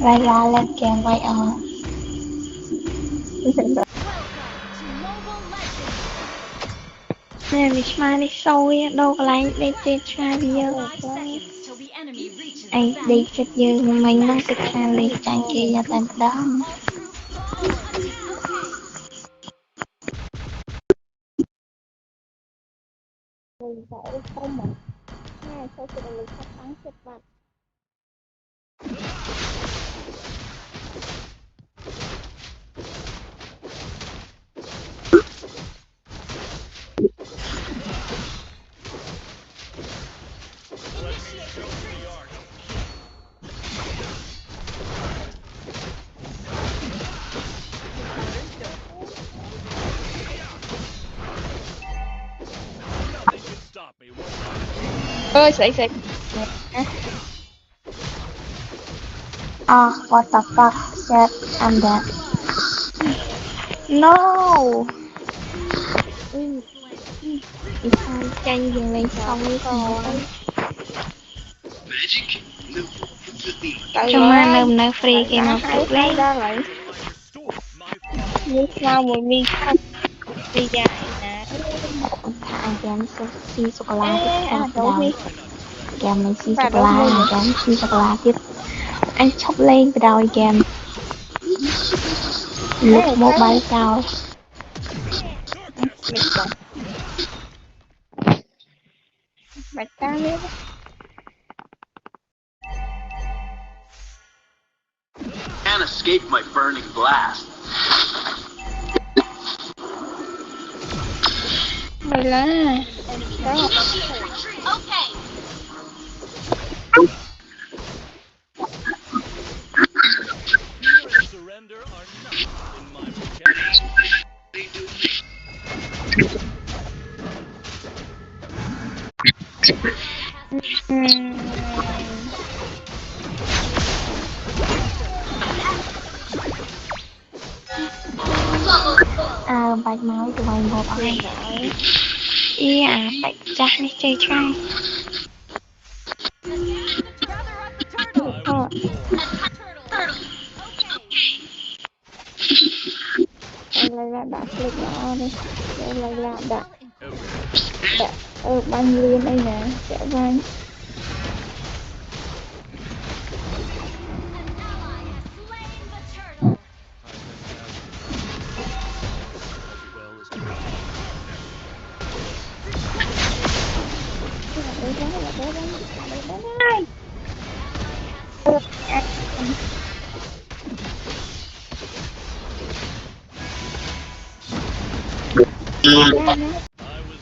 Ra ra lên kèm vậy nè vì mà đi sâu đâu có lấy để chết cha bây giờ anh đi chết giờ mình nó sẽ cha đi chẳng kia ra tận đó mình phải không mà ngay sau khi mình sắp bắn chết mặt ơi sậy sậy what the fuck shit I'm dead no vì sao tranh dừng lên xong đi còn cho mà nằm nơi free cái nó hai tụt hai lên ra lại như sao mà mi không đi dài nè thằng game xì sô cô la tiếp ê theo đổ mi game này xì sô và cô đổ mi la game xì sô cô la tiếp anh chọc lên từ đầu game lúc mobile sao mình còn bạch ta biết Can't escape my burning blast. vậy là đó Surrender are not in my vocabulary. bạch máu tụi mày một ai bạch chắc đi chơi trai thôi đây là đặt lịch nó đi đây là đặt băng liên đây nè sẽ băng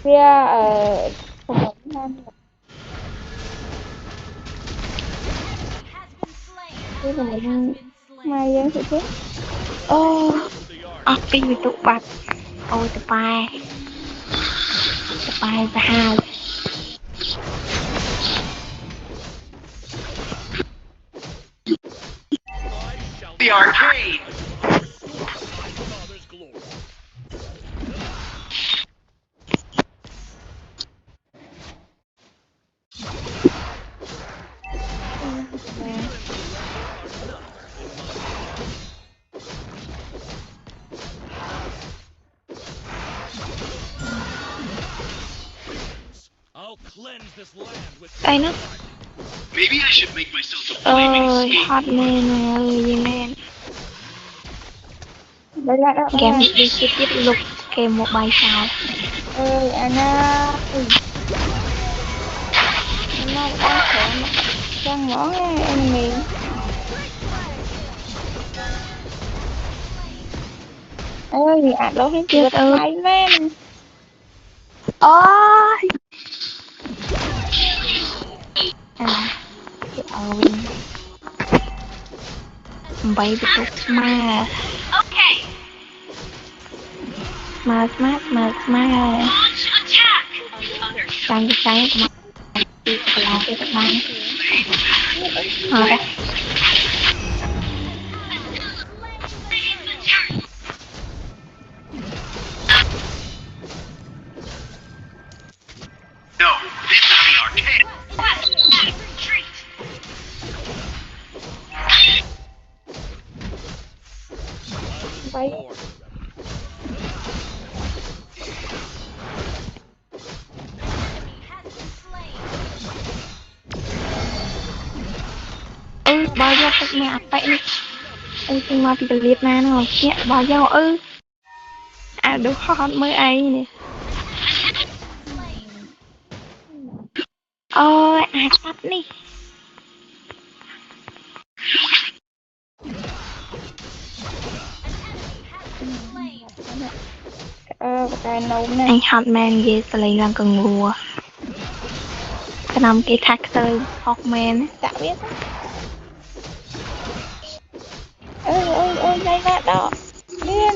kia ở phòng nam cái của mình mai dân sẽ chết pin bị tụ bạch ôi tụi bài và hai The arcade! Father's glory. I'll cleanse this land with đây nó Maybe I should make myself a flaming ơi snake. hot man mày ơi gì man đây là đó game đi sẽ tiếp tục kèm một bài sao ơi Anna Anna đang khỏe mà đang ngõ em mì ơi đó hết chết ơi máy lên ôi ôi bay bị tụt mà mà sáng sáng mà đi làm cái các bạn đây No, this is the arcade. fight. Born rebel. Bao giờ thật mẹ vậy đi. Chừng mà bị liệt nè nó nhẹ bao giờ đúng hot mới ấy nè. Tắt đi. Cái nấu này. Anh Hotman ghê sẽ lấy ra cần rùa. Cái nằm cái Taxer Hawkman. Chả biết á. Ôi, đây là đó. Liên.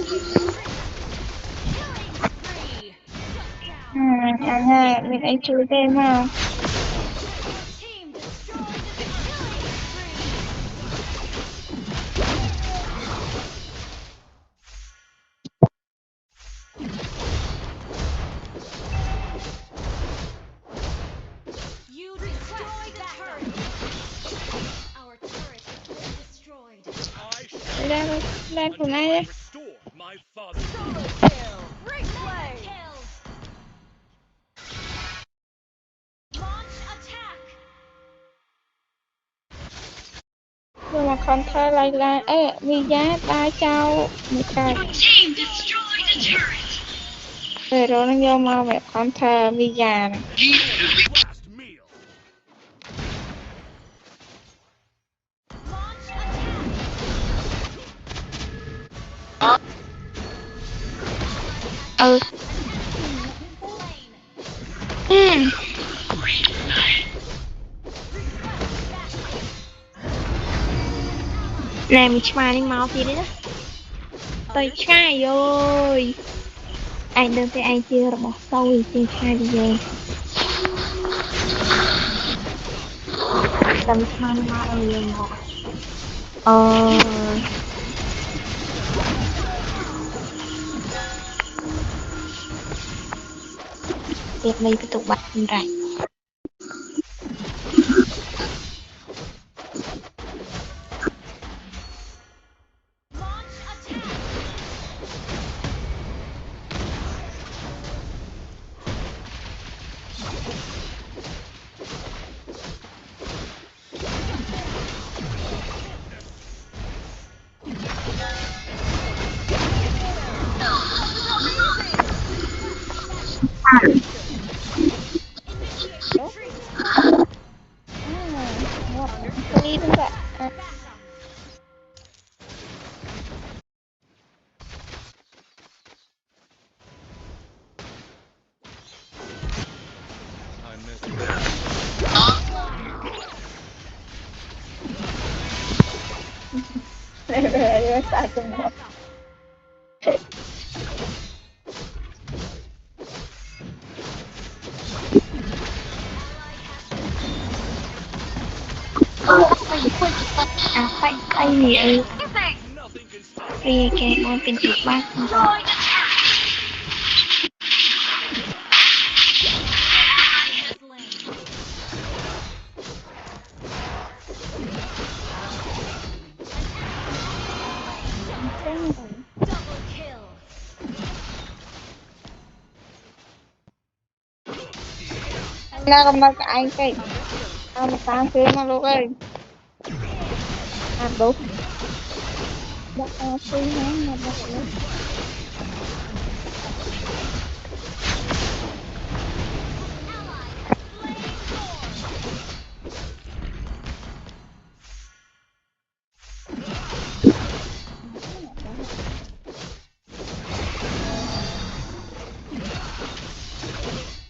Mình anh chui tên nào. You destroyed the turret. Our turret has been destroyed. I shall Lên của này đi. restore my father's Solo kill. Replay. Kill. Launch attack. Nhưng mà counter lại là vì giá ba trao một cái. Rồi nó vô mà mẹ counter vì giá này. last meal. Launch attack. Slain. Nè mình mà đi mau thì đấy đó. Tôi trai ơi. Anh đơn tay anh chưa bỏ sâu thì trên trai đi về. Tầm mà ở liền rồi. Việc này phải tục bật rảnh. Launch attack. Đi đúng vậy. I miss Rồi xài cùng một. Phải cây gì nothing can stop Ria kê con pin chụp bác. Slain. Double kill. Nó còn mất anh cái. Mà sáng thứ mà lúc ơi. Đúng. Đặt suy nghĩ mà đặt luôn.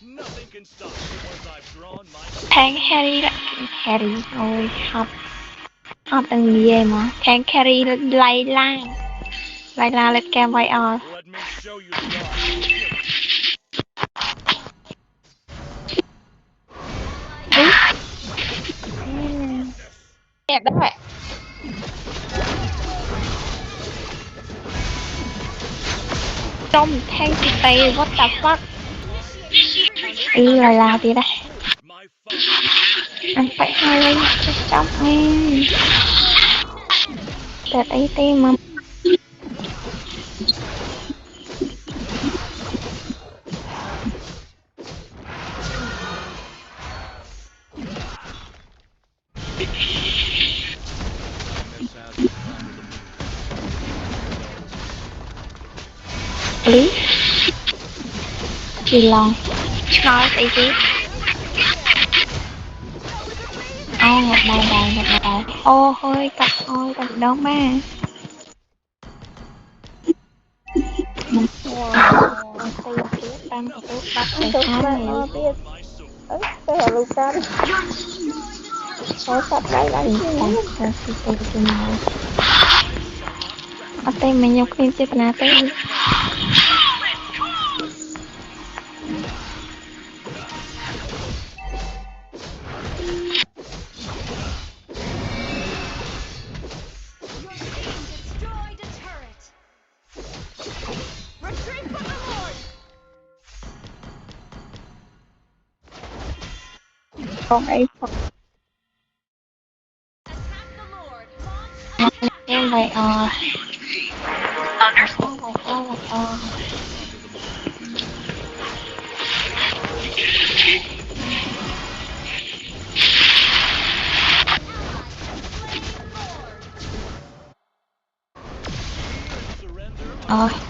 nothing can stop me once I've drawn my Tháng Harry đã Harry ôi học đừng gì vậy mà tháng Harry lay la lên cam vai o. let me show you the Đẹp đó vậy. Trong tháng chị tây what the fuck. La tí đây. my father. Anh phải hai lên trong em. Đợt ấy tê mà Lý Kỳ Long nói cái gì một bài ô hơi cặp đó mà tay phía tam cái bắt cái tháng này cái là Lucas có sắp đây là ở đây mình nhóc phim chết na tới Destroyed a turret. Retreat from the Lord. con ấy Attack the Lord. Launch em vậy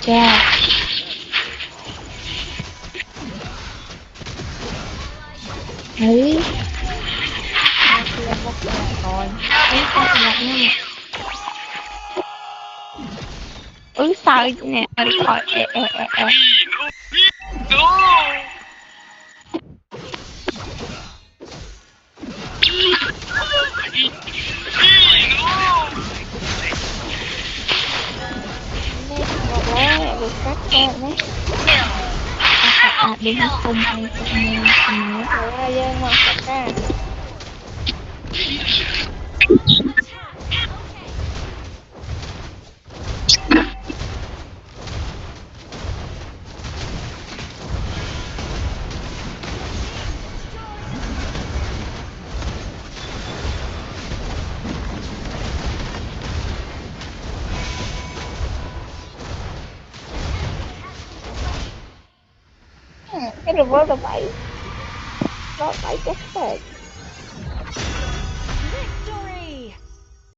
cha ấy sao nè đi khỏi lé được cắt ra nhé đi cùng anh nữa là dân mà cắt ra cái revolver 7 nó 7 chắc rồi